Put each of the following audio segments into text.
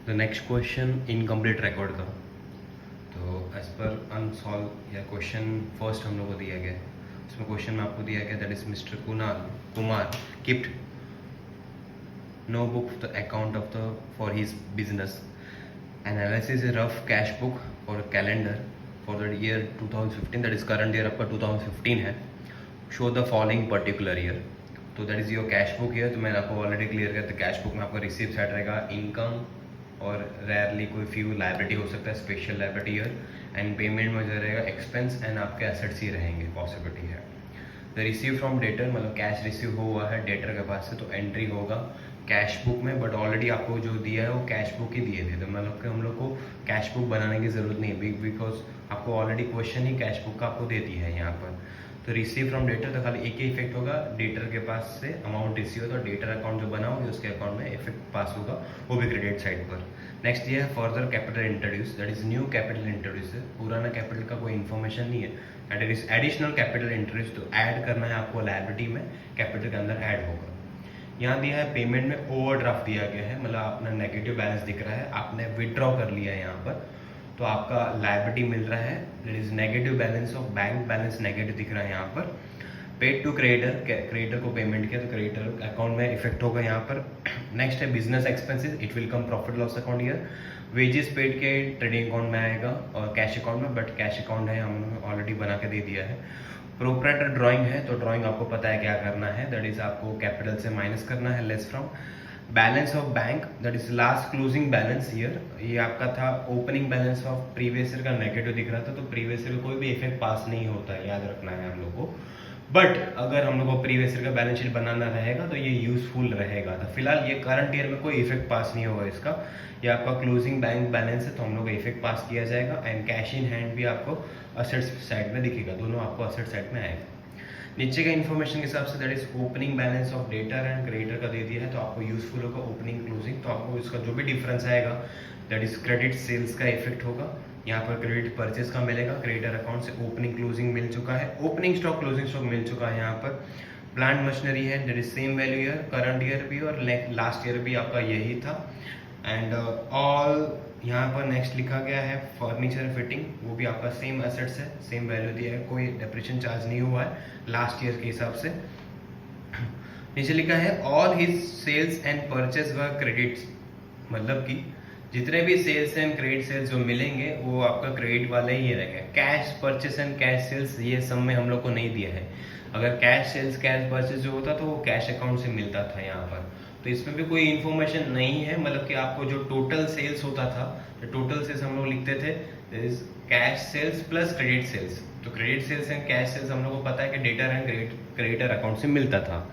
The next question incomplete record का। तो as per unsolved या क्वेश्चन फर्स्ट हम लोग को दिया गया है, उसमें क्वेश्चन में आपको दिया गया that is mister Kumar keeped no book the account of the for his business analysis a rough cash book for calendar for the year 2015, that is current year आपका 2015 है। Show the following particular year. तो that is your cash book year. तो मैंने आपको already clear किया था, cash book में आपका रिसीव साइड रहेगा इनकम और रेयरली कोई फ्यू लाइबिलिटी हो सकता है, special liability year, and payment में जो रहेगा एक्सपेंस एंड आपके एसेट्स ही रहेंगे, पॉसिबिलिटी है। द रिसीव फ्रॉम डेटर मतलब कैश रिसीव हुआ है डेटर के पास से, तो एंट्री होगा कैश बुक में, बट ऑलरेडी आपको जो दिया है वो कैश बुक ही दिए थे, तो मतलब कि हम लोग को कैश बुक बनाने की ज़रूरत नहीं है बिकॉज आपको ऑलरेडी क्वेश्चन ही कैश बुक का आपको दे दिया है यहाँ पर। तो रिसीव फ्रॉम डेटर तो खाली एक ही इफेक्ट होगा, डेटर के पास से अमाउंट रिसीव होगा, तो डेटर अकाउंट जो बना होगा उसके अकाउंट में इफेक्ट पास होगा, वो भी क्रेडिट साइड पर। नेक्स्ट ये है further capital introduce, that is new capital introduce है, पुराना कैपिटल का कोई इन्फॉर्मेशन नहीं है, that is additional capital introduce, तो ऐड करना है आपको लायबिलिटी में, कैपिटल के अंदर ऐड होगा। यहाँ दिया है पेमेंट में ओवरड्राफ्ट दिया गया है, मतलब अपना नेगेटिव बैलेंस दिख रहा है, आपने विदड्रॉ कर लिया है यहाँ पर, तो आपका लायबिलिटी मिल रहा है, that is negative balance of bank balance negative दिख रहा है यहाँ पर। पेड टू क्रेडिटर को पेमेंट किया तो क्रेडिटर अकाउंट में इफेक्ट होगा यहाँ पर। नेक्स्ट है business expenses, it will come profit loss account year. Wages paid के ट्रेडिंग अकाउंट में आएगा और कैश अकाउंट में, बट कैश अकाउंट है हमने ऑलरेडी बना के दे दिया है। प्रोप्राइटर ड्राइंग है, तो ड्राइंग आपको पता है क्या करना है, दैट इज आपको कैपिटल से माइनस करना है, less from balance of bank, that is last closing balance year. ये आपका था opening balance of previous year का नेगेटिव दिख रहा था, तो प्रीवियस ईयर कोई भी इफेक्ट पास नहीं होता है, याद रखना है हम लोग को। बट अगर हम लोग को प्रीवियस ईयर का बैलेंस शीट बनाना रहेगा तो ये यूजफुल रहेगा। तो फिलहाल ये करंट ईयर में कोई इफेक्ट पास नहीं होगा इसका, ये आपका क्लोजिंग बैंक बैलेंस है, तो हम लोग को इफेक्ट पास किया जाएगा। एंड कैश इन हैंड भी आपको असेट्स साइड में दिखेगा, दोनों आपको असेट साइड में आएगा। नीचे का इन्फॉर्मेशन के हिसाब say that is opening balance of debtor and creditor का दे दिया है, तो आपको यूजफुल होगा ओपनिंग क्लोजिंग, तो आपको इसका जो भी डिफरेंस आएगा दैट इज क्रेडिट सेल्स का इफेक्ट होगा, यहाँ पर क्रेडिट परचेज का मिलेगा, क्रेडिटर अकाउंट से ओपनिंग क्लोजिंग मिल चुका है, ओपनिंग स्टॉक क्लोजिंग स्टॉक मिल चुका है यहाँ पर। प्लांट मशीनरी है, that is same value year, current year भी और लास्ट ईयर भी आपका यही था। एंड ऑल यहाँ पर नेक्स्ट लिखा गया है फर्नीचर फिटिंग, वो भी आपका सेम एसेट्स है, सेम वैल्यू दिया है, कोई डेप्रिसिएशन चार्ज नहीं हुआ है लास्ट ईयर के हिसाब से। नीचे लिखा है all his sales and purchase व क्रेडिट्स, मतलब कि जितने भी सेल्स एंड क्रेडिट सेल्स जो मिलेंगे वो आपका क्रेडिट वाले ही रहेगा। Cash purchase and cash sales ये सब में हम लोग को नहीं दिया है, अगर कैश सेल्स कैश परचेस जो होता तो वो कैश अकाउंट से मिलता था यहाँ पर, तो इसमें भी कोई इन्फॉर्मेशन नहीं है, मतलब कि आपको जो टोटल सेल्स होता था, तो टोटल सेल्स हम लोग लिखते थे cash sales plus credit sales, तो credit sales and cash sales हम लोग को पता है कि डेटर एंड क्रेडिटर अकाउंट से मिलता था।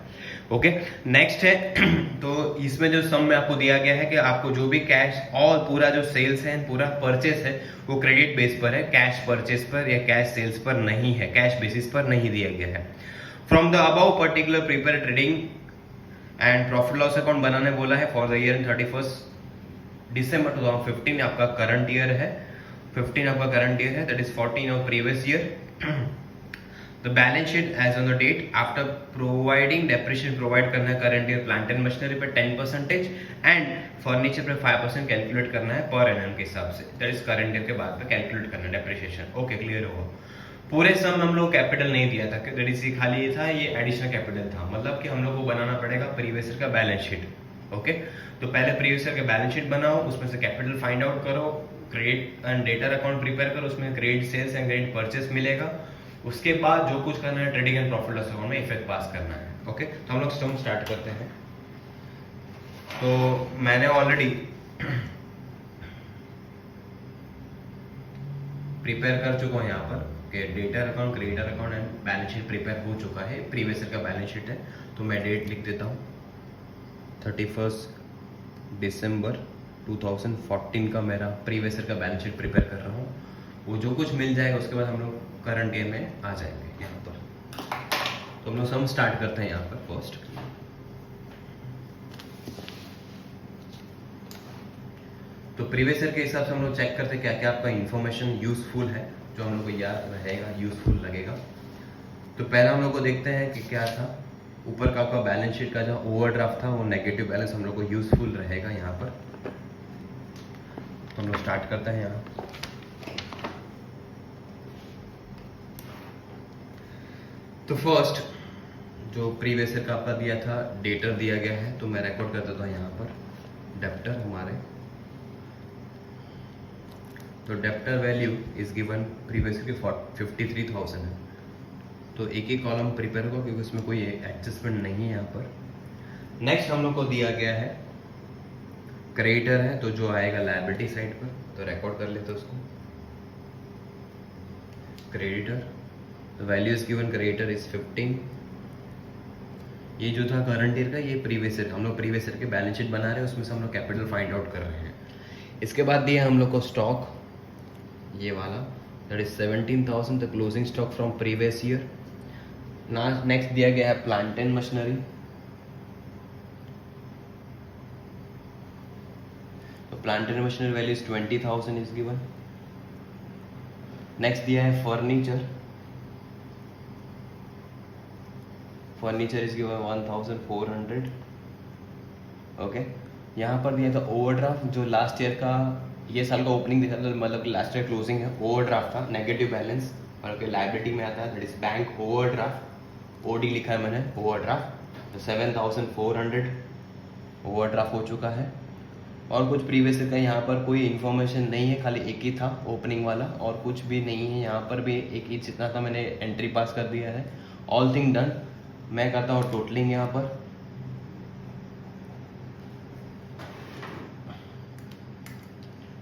ओके नेक्स्ट है तो इसमें जो सम में आपको दिया गया है कि आपको जो भी कैश और पूरा जो सेल्स है पूरा परचेस है वो क्रेडिट बेस पर है, कैश परचेस पर या कैश सेल्स पर नहीं है, कैश बेसिस पर नहीं दिया गया है। From the above particular prepare trading and profit loss account बनाने बोला है फॉर द ईयर 31 दिसंबर 2015, आपका करंट ईयर है, 15 आपका करंट ईयर है, that is 14 of previous year. The balance sheet as on the date after providing depreciation provide करना है current year plant and machinery पे 10% एंड फर्नीचर पे 5% कैलकुलेट करना है पर एनम के हिसाब से, दैट इज करंट ईयर के बाद पे कैलकुलेट करना है डेप्रिसिएशन। ओके क्लियर होगा। पूरे सम हम लोग कैपिटल नहीं दिया था, दैट इज खाली ये था, ये एडिशनल कैपिटल था, मतलब कि हम लोग को बनाना पड़ेगा प्रीवियस ईयर का बैलेंस शीट। ओके तो पहले प्रीवियस ईयर का बैलेंस शीट बनाओ, उसमें से कैपिटल फाइंड आउट करो, credit and debtor account prepare करो, उसमें credit sales and credit purchase मिलेगा, उसके बाद जो कुछ करना है trading and profit loss account में इफेक्ट पास करना है। ओके तो हम लोग सम स्टार्ट करते हैं। तो मैंने ऑलरेडी प्रिपेयर कर चुका हूँ यहाँ पर कि debtor account creditor account and balance sheet prepare हो चुका है, प्रीवियस ईयर का बैलेंस शीट है, तो मैं डेट लिख देता हूँ 31 दिसंबर 2014 का मेरा प्रीवियस ईयर का बैलेंस शीट प्रिपेयर कर रहा हूँ, वो जो कुछ मिल जाएगा उसके बाद हम लोग करंट ईयर में आ जाएंगे यहाँ पर। तो हम लोग सम स्टार्ट करते हैं यहाँ पर फर्स्ट। तो प्रीवियस ईयर के हिसाब से हम लोग चेक करते हैं क्या क्या आपका इन्फॉर्मेशन यूजफुल है, जो हम लोग को याद रहेगा, यूजफुल लगेगा। तो पहला हम लोग को देखते हैं कि क्या था, ऊपर का आपका बैलेंस शीट का जो ओवरड्राफ्ट था वो नेगेटिव बैलेंस हम लोग को यूजफुल रहेगा यहाँ पर। हम लोग स्टार्ट करते हैं यहाँ। तो फर्स्ट जो प्रीवियस ईयर का आपका दिया था डेटर दिया गया है, तो मैं रिकॉर्ड कर देता हूँ यहाँ पर डेप्टर हमारे। तो debtor value is given previous year की 53,000 है। तो एक एक कॉलम प्रिपेयर हो क्योंकि उसमें कोई एडजस्टमेंट नहीं है यहाँ पर। नेक्स्ट हम लोग को दिया गया है क्रेडिटर है, तो जो आएगा लायबिलिटी साइड पर, तो रिकॉर्ड कर लेते उसको creditor. Value is given creditor is 15। ये जो था करंट ईयर का, ये प्रीवियस ईयर, हम लोग प्रीवियस ईयर के बैलेंस शीट बना रहे हैं, उसमें से हम लोग कैपिटल फाइंड आउट कर रहे हैं। इसके बाद दिया हम लोग को स्टॉक, ये वाला that is 17,000 the closing stock from previous year. Next दिया गया है प्लांट एंड मशीनरी, तो plant and machinery value is 20,000 is given. Next दिया है furniture, furniture is given 1,400। Okay, यहाँ पर दिया था ओवरड्राफ्ट, जो लास्ट ईयर का, ये साल का ओपनिंग दिखा था, मतलब लास्ट ईयर क्लोजिंग है, ओवरड्राफ्ट था, नेगेटिव बैलेंस, और लायबिलिटी में आता है that is bank overdraft, OD लिखा है मैंने ओवरड्राफ्ट। तो 7,400 ओवरड्राफ्ट हो चुका है। और कुछ प्रीवियस ईयर का यहाँ पर कोई इन्फॉर्मेशन नहीं है, खाली एक ही था ओपनिंग वाला, और कुछ भी नहीं है यहाँ पर भी, एक ही जितना था मैंने एंट्री पास कर दिया है। All thing done. मैं करता हूँ टोटलिंग यहाँ पर।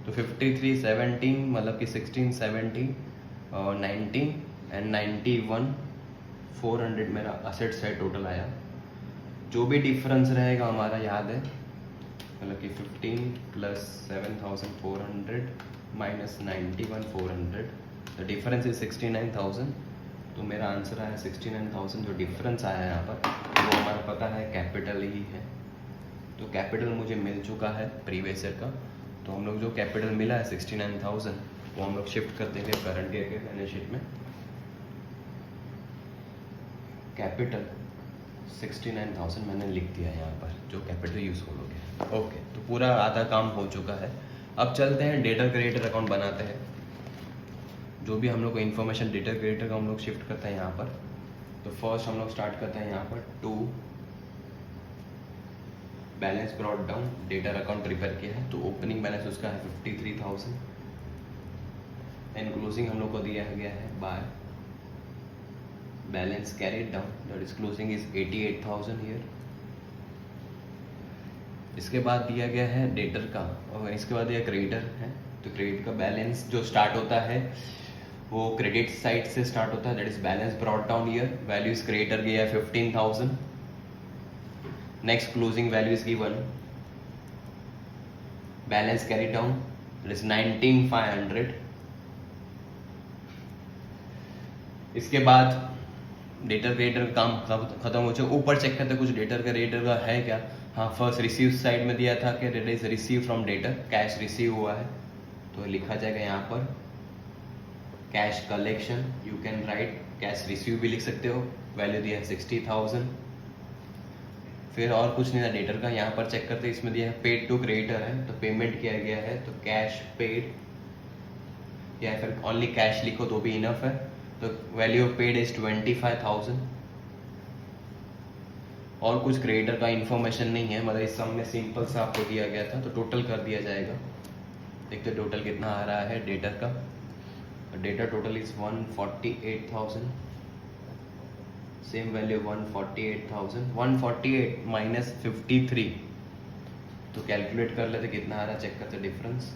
तो 53, 17 मतलब कि 16, 17 और 19 एंड 91, 400 मेरा असेट्स है टोटल आया। जो भी डिफरेंस रहेगा हमारा याद है, मतलब कि 15 plus 7,400 minus 91,400, the difference is 69,000। तो मेरा आंसर आया 69,000। जो डिफरेंस आया यहाँ पर वो हमारा पता है कैपिटल ही है। तो कैपिटल मुझे मिल चुका है प्रीवियस ईयर का। तो हम लोग जो कैपिटल मिला है 69,000 वो हम लोग शिफ्ट कर देंगे करंट ईयर के बैलेंस शीट में। कैपिटल 69,000 मैंने लिख दिया है यहाँ पर, जो कैपिटल यूजफुल हो गया। ओके, तो पूरा आधा काम हो चुका है। अब चलते हैं डेटर क्रेडिटर अकाउंट बनाते हैं। जो भी हम लोग को इन्फॉर्मेशन डेटर क्रेडिटर का हम लोग शिफ्ट करते हैं यहाँ पर। तो फर्स्ट हम लोग स्टार्ट करते हैं यहाँ पर 2 balance brought down, debtor account prepare किया है, तो ओपनिंग बैलेंस उसका है 53,000 एंड क्लोजिंग हम लोग को दिया गया है by balance carried down, that is closing is 88,000 here. इसके बाद दिया गया है डेटर का, और इसके बाद दिया क्रेडिटर है। तो क्रेडिट का बैलेंस जो स्टार्ट होता है वो क्रेडिट साइड से स्टार्ट होता है, that is balance brought down here. Value is creditor गया है 15,000। Next closing value is given balance carry down, that is 19,500। इसके बाद डेटर क्रेडिटर का काम खत्म हो चुका। ऊपर चेक करते कुछ डेटर क्रेडिटर का है क्या। हाँ, फर्स्ट रिसीव साइड में दिया था कि that is receive from debtor, cash receive हुआ है, तो लिखा जाएगा यहाँ पर cash collection. You can write cash receive भी लिख सकते हो। वैल्यू दिया है 60,000। फिर और कुछ नहीं था डेटर का। यहाँ पर चेक करते इसमें दिया है पेड टू क्रेडिटर है, तो पेमेंट किया गया है, तो कैश पेड, या फिर ओनली कैश लिखो तो भी इनफ है। तो वैल्यू ऑफ पेड इज 25,000। और कुछ क्रेडिटर का इंफॉर्मेशन नहीं है, मतलब इस सम में सिंपल सा आपको दिया गया था, तो टोटल कर दिया जाएगा। देखते टोटल कितना आ रहा है डेटर का। Data total is 148,000। Same value 148,000। 148 minus 53, तो कैलकुलेट कर लेते कितना आ रहा है, चेक करते डिफरेंस।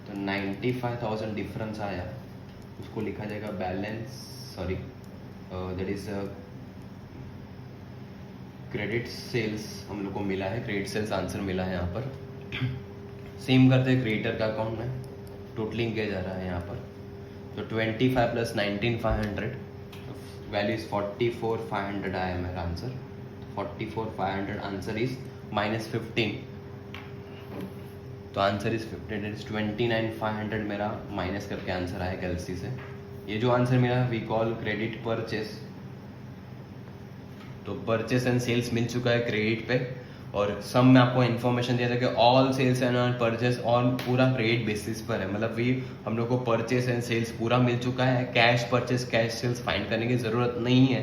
तो 95,000 डिफरेंस आया, उसको लिखा जाएगा balance, sorry that is credit sales हम लोग को मिला है, क्रेडिट सेल्स आंसर मिला है यहाँ पर। सेम करते हैं क्रेडिटर का अकाउंट में, टोटलिंग किया जा रहा है यहाँ पर। तो 25 प्लस 19,500, वैल्यू इज 44,500 आया मेरा आंसर। 44,500 आंसर इज माइनस 15, तो आंसर इज 29,500 मेरा माइनस करके आंसर आया गलती से। ये जो आंसर मेरा वी कॉल क्रेडिट परचेस। तो परचेस एंड सेल्स मिल चुका है क्रेडिट पे, और सम में आपको इन्फॉर्मेशन दिया था कि all sales and on purchase on पूरा क्रेडिट बेसिस पर है, मतलब भी हम लोग को परचेस एंड सेल्स पूरा मिल चुका है, cash purchase cash sales find करने की ज़रूरत नहीं है।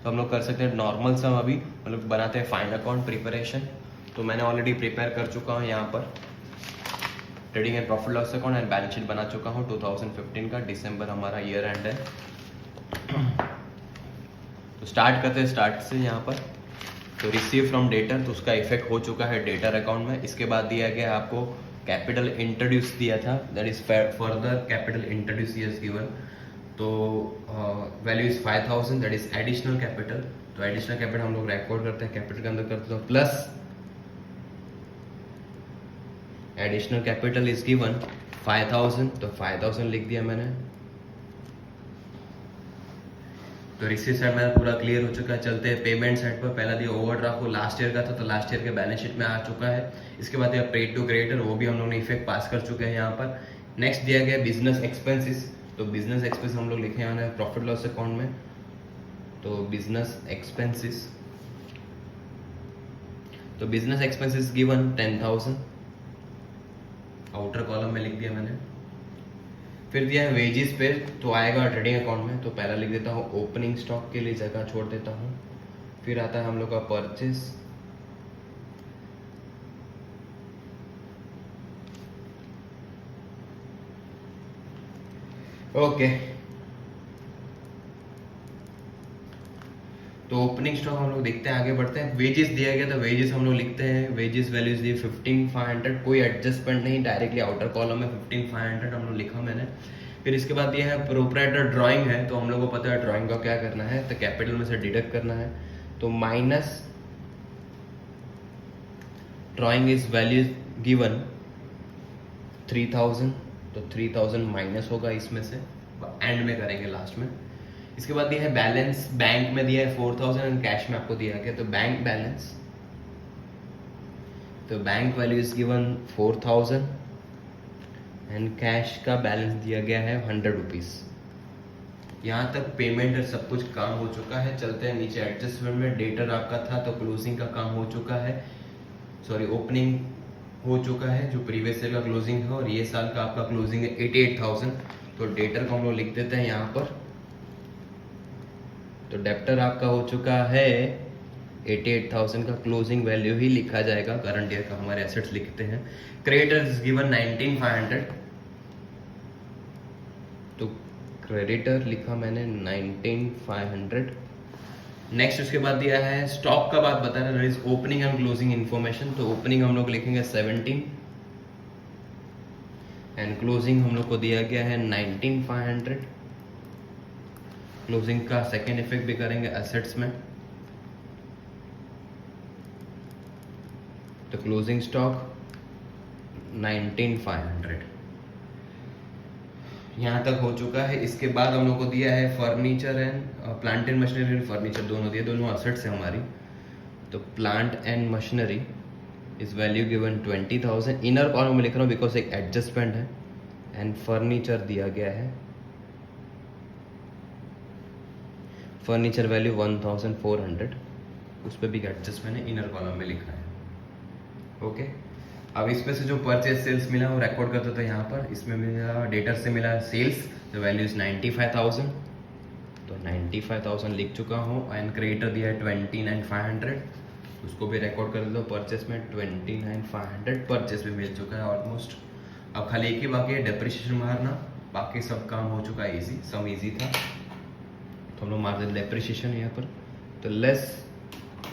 तो हम लोग कर सकते हैं नॉर्मल सम, अभी हम लोग बनाते हैं फाइंड अकाउंट प्रिपरेशन। तो मैंने ऑलरेडी प्रिपेयर कर चुका हूँ यहाँ पर trading and profit loss account and balance sheet बना चुका हूँ 2015 का, दिसंबर हमारा ईयर एंड है। तो स्टार्ट करते हैं स्टार्ट से यहाँ पर। तो रिसीव फ्रॉम डेटर, तो उसका इफेक्ट हो चुका है डेटर अकाउंट में। इसके बाद दिया गया आपको कैपिटल इंट्रोड्यूस दिया था, that is further capital introduce is given. तो value is 5000, that is additional capital. तो एडिशनल कैपिटल हम लोग रिकॉर्ड करते हैं, कैपिटल के अंदर करते हैं plus additional capital is given 5000, तो 5000 लिख दिया मैंने। तो रिसीव साइड में पूरा क्लियर हो चुका है। चलते हैं पेमेंट साइड पर। पहला दिया ओवरड्राफ्ट, वो लास्ट ईयर का था, तो लास्ट ईयर के बैलेंस शीट में आ चुका है। इसके बाद दिया पेड टू क्रेडिटर, वो भी हम लोग ने इफेक्ट पास कर चुके हैं यहाँ पर। नेक्स्ट दिया गया बिजनेस एक्सपेंसेस, तो बिजनेस एक्सपेंस हम लोग लिखे हैं प्रॉफिट लॉस अकाउंट में। तो बिजनेस एक्सपेंसेस, तो business expenses given 10,000, outer column में लिख दिया मैंने। फिर दिया है वेजेस पे, तो आएगा ट्रेडिंग अकाउंट में। तो पहला लिख देता हूँ ओपनिंग स्टॉक के लिए जगह छोड़ देता हूँ। फिर आता है हम लोग का परचेस, ओके। तो ओपनिंग स्टॉक हम लोग देखते हैं, आगे बढ़ते हैं। वेजेस दिया गया, तो वेजेस हम लोग लिखते हैं। वेजेस वैल्यूज दी 15,500, कोई एडजस्टमेंट नहीं, डायरेक्टली आउटर कॉलम में 15,500 हम लोग लिखा मैंने। फिर इसके बाद दिया है प्रोप्राइटर ड्राइंग है, तो हम लोग को पता है ड्राइंग का क्या करना है, तो कैपिटल में से डिडक्ट करना है। तो minus drawing is value given 3,000, तो 3,000 माइनस होगा इसमें से, एंड में करेंगे लास्ट में। इसके बाद दिया है बैलेंस, बैंक में दिया है 4,000 एंड कैश में आपको दिया गया। तो बैंक बैलेंस, तो bank value is given 4,000 and cash का बैलेंस दिया गया है 100 रुपीज। यहाँ तक पेमेंट और सब कुछ काम हो चुका है। चलते हैं नीचे एडजस्टमेंट में। डेटर आपका था, तो क्लोजिंग का काम हो चुका है, सॉरी ओपनिंग हो चुका है, जो प्रीवियस ईयर का क्लोजिंग है, और ये साल का आपका क्लोजिंग है 88,000। तो डेटर को हम लोग लिख देते हैं यहाँ पर। तो डेप्टर आपका हो चुका है 88,000 का, क्लोजिंग वैल्यू ही लिखा जाएगा, करंट ईयर का हमारे एसेट्स लिखते हैं। क्रेडिटर इज गिवन 19,500, तो क्रेडिटर लिखा मैंने 19,500। नेक्स्ट उसके बाद दिया है स्टॉक का बात बता रहा है, is opening and closing information. तो ओपनिंग हम लोग लिखेंगे 17 एंड क्लोजिंग हम लोग को दिया गया है 19,500। क्लोजिंग का सेकेंड इफेक्ट भी करेंगे एसेट्स में। तो क्लोजिंग स्टॉक 19,500 यहाँ तक हो चुका है। इसके बाद हम लोग को दिया है furniture and plant and machinery and furniture, दोनों दिए, दोनों असेट्स है हमारी। तो plant and machinery is value given 20,000, inner column में लिख रहा हूँ बिकॉज एक एडजस्टमेंट है। एंड फर्नीचर दिया गया है, फर्नीचर वैल्यू 1,400, उस पर भी एडजस्टमेंट है, इनर कॉलम में लिखा है, ओके। अब इसमें से जो परचेज सेल्स मिला वो रिकॉर्ड करते थे यहाँ पर। इसमें मिला डेटर से मिला सेल्स, तो वैल्यू इज 95,000, तो 95,000 लिख चुका हूँ। एंड क्रेडिटर दिया है 29,500, उसको भी रिकॉर्ड कर दो। परचेस में 29,500 परचेस भी मिल चुका है ऑलमोस्ट। अब खाली एक ही बाकी है डेप्रिसिएशन मारना, बाकी सब काम हो चुका है इजी, सम इजी था। तो हम लोग मार देते डेप्रिसिएशन यहाँ पर। तो लेस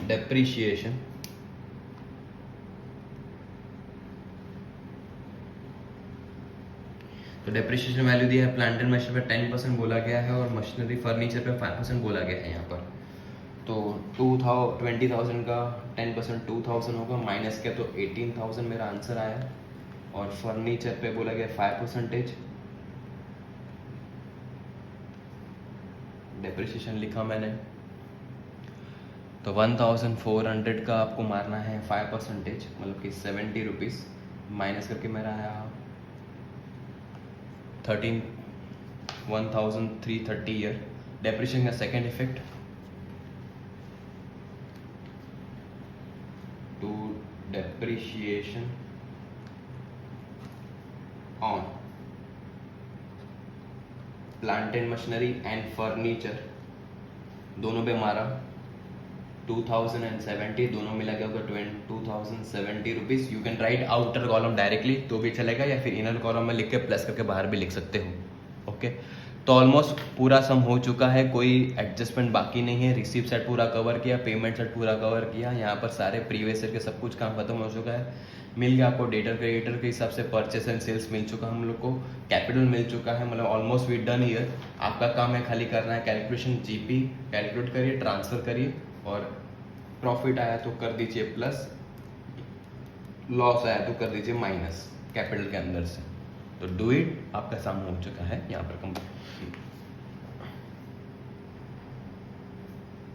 डेप्रिसिएशन, तो डेप्रिसिएशन वैल्यू दिया है प्लांट एंड मशीनरी पर 10% बोला गया है, और मशीनरी फर्नीचर पे 5% बोला गया है यहाँ पर। तो 20,000 का 10% 2,000 होगा, माइनस किया तो 18,000 मेरा आंसर आया। और फर्नीचर पे बोला गया 5%, डेप्रिसिएशन लिखा मैंने। तो 1,400 का आपको मारना है 5%, मतलब कि 70 रुपीज़, माइनस करके मेरा आया 1,330 ईयर। डेप्रिसिएशन का second effect depreciation on plant and machinery and furniture दोनों पे मारा 2070, दोनों मिला के होगा 2070 rupees. You can write outer column directly तो भी चलेगा, या फिर इनर कॉलम में लिख के प्लस करके बाहर भी लिख सकते हो. ओके तो ऑलमोस्ट पूरा सम हो चुका है, कोई एडजस्टमेंट बाकी नहीं है. रिसीप्ट सेट पूरा कवर किया, पेमेंट सेट पूरा कवर किया, यहाँ पर सारे प्रीवियस ईयर के सब कुछ काम खत्म हो चुका है. मिल गया आपको डेटर क्रेडिटर के हिसाब से, परचेस एंड सेल्स मिल चुका हम लोग को, कैपिटल मिल चुका है, मतलब ऑलमोस्ट वी डन ईयर. आपका काम है खाली करना है कैलकुलेशन, जीपी कैलकुलेट करिए, ट्रांसफर करिए, और प्रॉफिट आया तो कर दीजिए प्लस, लॉस आया तो कर दीजिए माइनस कैपिटल के अंदर से. तो डू इट, आपका काम हो चुका है यहाँ पर कंप्लीट.